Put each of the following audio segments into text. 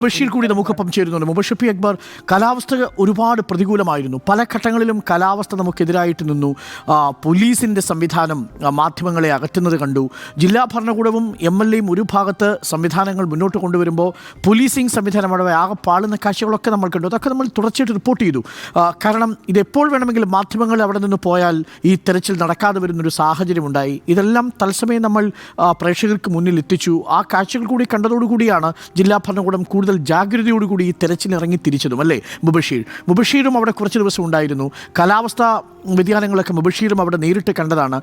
ബഷീർ കൂടി നമുക്കൊപ്പം ചേരുന്നുണ്ട്. മുബഷിർ പി അക്ബർ, കാലാവസ്ഥ ഒരുപാട് പ്രതികൂലമായിരുന്നു. പല ഘട്ടങ്ങളിലും കാലാവസ്ഥ നമുക്കെതിരായിട്ട് നിന്നു. പോലീസിൻ്റെ സംവിധാനം മാധ്യമങ്ങളെ അകറ്റുന്നത് കണ്ടു. ജില്ലാ ഭരണകൂടവും MLAയും ഒരു ഭാഗത്ത് സംവിധാനങ്ങൾ മുന്നോട്ട് കൊണ്ടുവരുമ്പോൾ പോലീസിംഗ് സംവിധാനം അവിടെ ആകെ പാളുന്ന കാഴ്ചകളൊക്കെ നമ്മൾ കണ്ടു. അതൊക്കെ നമ്മൾ തുടർച്ചയായിട്ട് റിപ്പോർട്ട് ചെയ്തു. കാരണം ഇതെപ്പോൾ വേണമെങ്കിലും മാധ്യമങ്ങൾ അവിടെ നിന്ന് പോയാൽ ഈ തെരച്ചിൽ നടക്കാതെ വരുന്നൊരു സാഹചര്യമുണ്ടായി. ഇതെല്ലാം തത്സമയം നമ്മൾ പ്രേക്ഷകർക്ക് മുന്നിൽ എത്തിച്ചു. ആ കാഴ്ചകൾ കൂടി കണ്ടതോടുകൂടിയാണ് ജില്ലാ ഭരണകൂടം കൂടുതൽ ജാഗ്രതയോടുകൂടി ഈ തെരച്ചിലിറങ്ങി തിരിച്ചതും, അല്ലേ മുബഷീറും അവിടെ കുറച്ച് ദിവസം ഉണ്ടായിരുന്നു. കാലാവസ്ഥാ വ്യതിയാനങ്ങളൊക്കെ മുബഷീറും അവിടെ നേരിട്ട് കണ്ടതാണ്.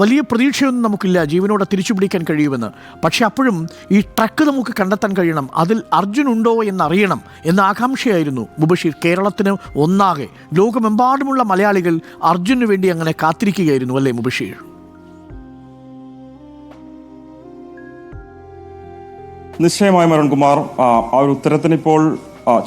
വലിയ പ്രതീക്ഷയൊന്നും നമുക്കില്ല ജീവനോടെ തിരിച്ചു പിടിക്കാൻ കഴിയുമെന്ന്. പക്ഷേ അപ്പോഴും ഈ ട്രക്ക് നമുക്ക് കണ്ടെത്താൻ കഴിയണം, അതിൽ അർജുൻ ഉണ്ടോ എന്നറിയണം എന്ന ആകാംക്ഷയായിരുന്നു മുബഷീർ. കേരളത്തിന് ഒന്നാകെ, ലോകമെമ്പാടുമുള്ള മലയാളികൾ അർജുനു വേണ്ടി അങ്ങനെ കാത്തിരിക്കുകയായിരുന്നു, അല്ലേ മുബഷീർ? നിശ്ചയമായും അരുൺകുമാർ, ആ ഒരു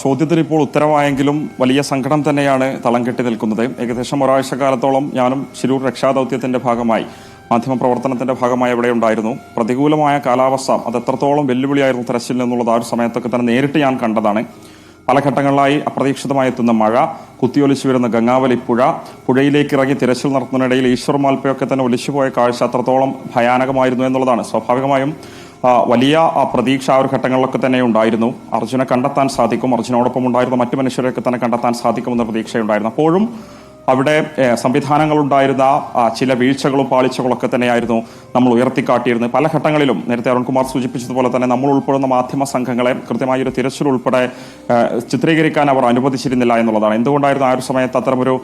ചോദ്യത്തിന് ഇപ്പോൾ ഉത്തരമായെങ്കിലും വലിയ സങ്കടം തന്നെയാണ് തളം കെട്ടി നിൽക്കുന്നത്. ഏകദേശം ഒരാഴ്ച കാലത്തോളം ഞാനും ശിരൂർ രക്ഷാദൗത്യത്തിന്റെ ഭാഗമായി, മാധ്യമപ്രവർത്തനത്തിന്റെ ഭാഗമായി അവിടെ ഉണ്ടായിരുന്നു. പ്രതികൂലമായ കാലാവസ്ഥ അത് എത്രത്തോളം വെല്ലുവിളിയായിരുന്നു തെരച്ചിൽ എന്നുള്ളത് ആ ഒരു സമയത്തൊക്കെ തന്നെ നേരിട്ട് ഞാൻ കണ്ടതാണ്. പല ഘട്ടങ്ങളിലായി അപ്രതീക്ഷിതമായി എത്തുന്ന മഴ, കുത്തിയൊലിച്ചു വരുന്ന ഗംഗാവലി പുഴയിലേക്ക് ഇറങ്ങി തിരച്ചിൽ നടത്തുന്നതിനിടയിൽ ഈശ്വർ മാൽപ്പയൊക്കെ തന്നെ ഒലിച്ചുപോയ കാഴ്ച അത്രത്തോളം ഭയാനകമായിരുന്നു എന്നുള്ളതാണ്. സ്വാഭാവികമായും വലിയ പ്രതീക്ഷ ആ ഒരു ഘട്ടങ്ങളിലൊക്കെ തന്നെ ഉണ്ടായിരുന്നു. അർജുനെ കണ്ടെത്താൻ സാധിക്കും, അർജുനോടൊപ്പം ഉണ്ടായിരുന്ന മറ്റു മനുഷ്യരെയൊക്കെ തന്നെ കണ്ടെത്താൻ സാധിക്കുമെന്ന പ്രതീക്ഷയുണ്ടായിരുന്നു. അപ്പോഴും അവിടെ സംവിധാനങ്ങളുണ്ടായിരുന്ന ചില വീഴ്ചകളും പാളിച്ചകളൊക്കെ തന്നെയായിരുന്നു നമ്മൾ ഉയർത്തിക്കാട്ടിയിരുന്നത്. പല ഘട്ടങ്ങളിലും നേരത്തെ അരുൺകുമാർ സൂചിപ്പിച്ചതുപോലെ തന്നെ നമ്മൾ ഉൾപ്പെടുന്ന മാധ്യമ സംഘങ്ങളെ കൃത്യമായ ഒരു തിരച്ചിൽ ഉൾപ്പെടെ ചിത്രീകരിക്കാൻ അവർ അനുവദിച്ചിരുന്നില്ല എന്നുള്ളതാണ്. എന്തുകൊണ്ടായിരുന്നു ആ ഒരു സമയത്ത് അത്തരമൊരു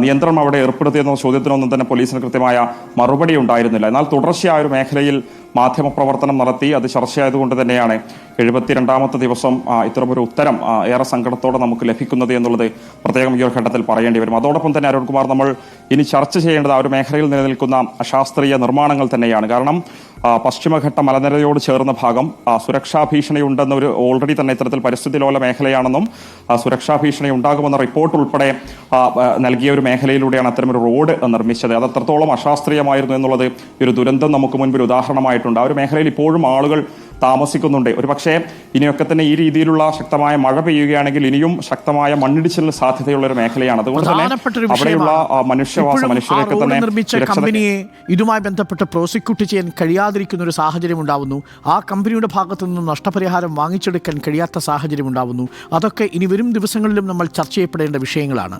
നിയന്ത്രണം അവിടെ ഏർപ്പെടുത്തിയെന്ന ചോദ്യത്തിനൊന്നും തന്നെ പോലീസിന് കൃത്യമായ മറുപടി ഉണ്ടായിരുന്നില്ല. എന്നാൽ തുടർച്ചയായ ഒരു മേഖലയിൽ മാധ്യമപ്രവർത്തനം നടത്തി അത് ചർച്ചയായതുകൊണ്ട് തന്നെയാണ് 72ാമത്തെ ദിവസം ഇത്തരമൊരു ഉത്തരം ഏറെ സങ്കടത്തോടെ നമുക്ക് ലഭിക്കുന്നത് എന്നുള്ളത് പ്രത്യേകം ഈ ഒരു ഘട്ടത്തിൽ പറയേണ്ടി വരും. അതോടൊപ്പം തന്നെ അരുൺകുമാർ, നമ്മൾ ഇനി ചർച്ച ചെയ്യേണ്ടത് ആ ഒരു മേഖലയിൽ നിലനിൽക്കുന്ന അശാസ്ത്രീയ നിർമ്മാണങ്ങൾ തന്നെയാണ്. കാരണം പശ്ചിമഘട്ട മലനിരയോട് ചേർന്ന ഭാഗം സുരക്ഷാ ഭീഷണി ഉണ്ടെന്ന ഒരു ഓൾറെഡി തന്നെ ഇത്തരത്തിൽ പരിസ്ഥിതി ലോല മേഖലയാണെന്നും സുരക്ഷാ ഭീഷണി ഉണ്ടാകുമെന്ന റിപ്പോർട്ട് ഉൾപ്പെടെ നൽകിയ ഒരു മേഖലയിലൂടെയാണ് അത്തരമൊരു റോഡ് നിർമ്മിച്ചത്. അത് എത്രത്തോളം അശാസ്ത്രീയമായിരുന്നു എന്നുള്ളത് ഒരു ദുരന്തം നമുക്ക് മുൻപ് ഉദാഹരണമായിട്ടുണ്ട്. ആ ഒരു മേഖലയിൽ ഇപ്പോഴും ആളുകൾ താമസിക്കുന്നുണ്ട്. ഒരു പക്ഷേ ഇനിയൊക്കെ തന്നെ ഈ രീതിയിലുള്ള ശക്തമായ മഴ പെയ്യുകയാണെങ്കിൽ ഇനിയും ശക്തമായ മണ്ണിടിച്ചിലിന് സാധ്യതയുള്ള ഒരു മേഖലയാണ്. അതുകൊണ്ട് തന്നെ അവിടെയുള്ള മനുഷ്യരെയൊക്കെ തന്നെ നിർമ്മിച്ച കമ്പനിയെ ഇതുമായി ബന്ധപ്പെട്ട് പ്രോസിക്യൂട്ട് ചെയ്യാൻ കഴിയാതിരിക്കുന്ന ഒരു സാഹചര്യം ഉണ്ടാവുന്നു. ആ കമ്പനിയുടെ ഭാഗത്തു നിന്നും നഷ്ടപരിഹാരം വാങ്ങിച്ചെടുക്കാൻ കഴിയാത്ത സാഹചര്യം ഉണ്ടാവുന്നു. അതൊക്കെ ഇനി വരും ദിവസങ്ങളിലും നമ്മൾ ചർച്ച ചെയ്യപ്പെടേണ്ട വിഷയങ്ങളാണ്.